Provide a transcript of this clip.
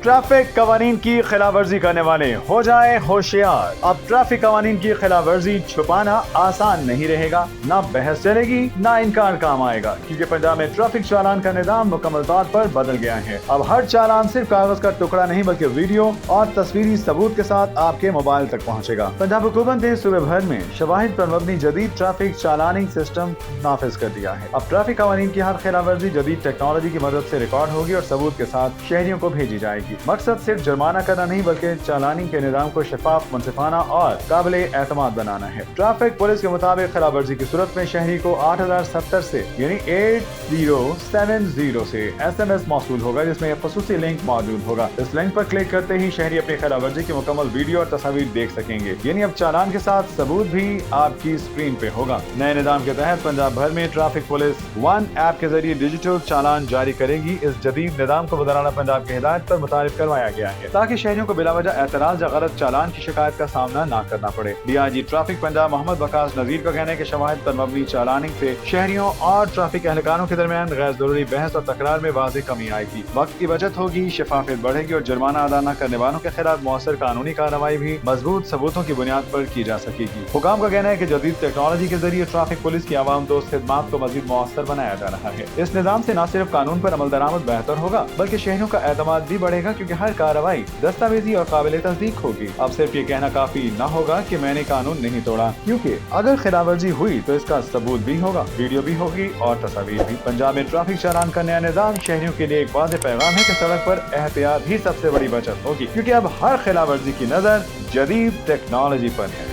Traffic कवानीन की खिलाफ वर्जी करने वाले हो जाए होशियार। अब ट्रैफिक कवानीन की खिलाफ वर्जी छुपाना आसान नहीं रहेगा, ना बहस चलेगी ना इनकार काम आएगा, क्योंकि पंजाब में ट्रैफिक चालान का निजाम मुकम्मल तौर पर बदल गया है। अब हर चालान सिर्फ कागज का टुकड़ा नहीं बल्कि वीडियो और तस्वीरी सबूत के साथ आपके मोबाइल तक पहुँचेगा। पंजाब हुकूमत ने सूबे भर में शवाहिद पर मबनी जदीद ट्रैफिक चालानिंग सिस्टम नाफिज कर दिया है। अब ट्रैफिक कवानीन की हर खिलाफ वर्जी जदीद टेक्नोलॉजी की मदद से रिकॉर्ड होगी और सबूत के साथ शहरियों को भेजी जाएगी। मकसद सिर्फ जुर्माना करना नहीं बल्कि चालानी के निजाम को शफाफ, मुनसिफाना और काबिले एतमाद बनाना है। ट्रैफिक पुलिस के मुताबिक खिलाफ वर्जी की सूरत में शहरी को 8070 से यानी 8070 से SMS मौसूल होगा, जिसमें एक खसूसी लिंक मौजूद होगा। इस लिंक पर क्लिक करते ही शहरी अपनी खिलाफ वर्जी की मुकम्मल वीडियो और तस्वीर देख सकेंगे, यानी अब चालान के साथ सबूत भी आपकी स्क्रीन पे होगा। नए निजाम के तहत पंजाब भर में ट्रैफिक पुलिस वन ऐप के जरिए डिजिटल चालान जारी करेगी। इस जदीद निजाम को वज़ारत पंजाब की हिदायत पर मुतारिफ करवाया गया है ताकि शहरियों को बिलावजह एतराज या गलत चालान की शिकायत का सामना न करना पड़े। DIG ट्रैफिक पंजाब मोहम्मद वकास नजीर का कहना है कि शवाहिद पर मबनी चालानिंग से शहरियों और ट्रैफिक एहलकारों के दरमियान गैर जरूरी बहस और तकरार में वाज़ेह कमी आएगी, वक्त की बचत होगी, शफाफियत बढ़ेगी और जुर्माना अदा न करने वालों के खिलाफ मौसर कानूनी कार्रवाई भी मजबूत सबूतों की बुनियाद पर की जा सकेगी। हुकाम का कहना है कि जदीद टेक्नोलॉजी के जरिए ट्रैफिक पुलिस की आवाम दोस्त खिदमात को मजीद मौसर बनाया जा रहा है। इस निजाम से न सिर्फ कानून पर अमल दरामद बेहतर होगा बल्कि शहरियों का एतमाद भी बढ़ेगा, क्योंकि हर कार्रवाई दस्तावेजी और काबिल तस्दीक होगी। अब सिर्फ ये कहना काफी न होगा कि मैंने कानून नहीं तोड़ा, क्योंकि अगर खिलाफवर्जी हुई तो इसका सबूत भी होगा, वीडियो भी होगी और तस्वीर भी। पंजाब में ट्रैफिक चालान का नया निजाम शहरियों के लिए एक वाज़ेह पैगाम है कि सड़क पर एहतियात ही सबसे बड़ी बचत होगी, क्योंकि अब हर खिलाफवर्जी की नजर जदीद टेक्नोलॉजी पर है।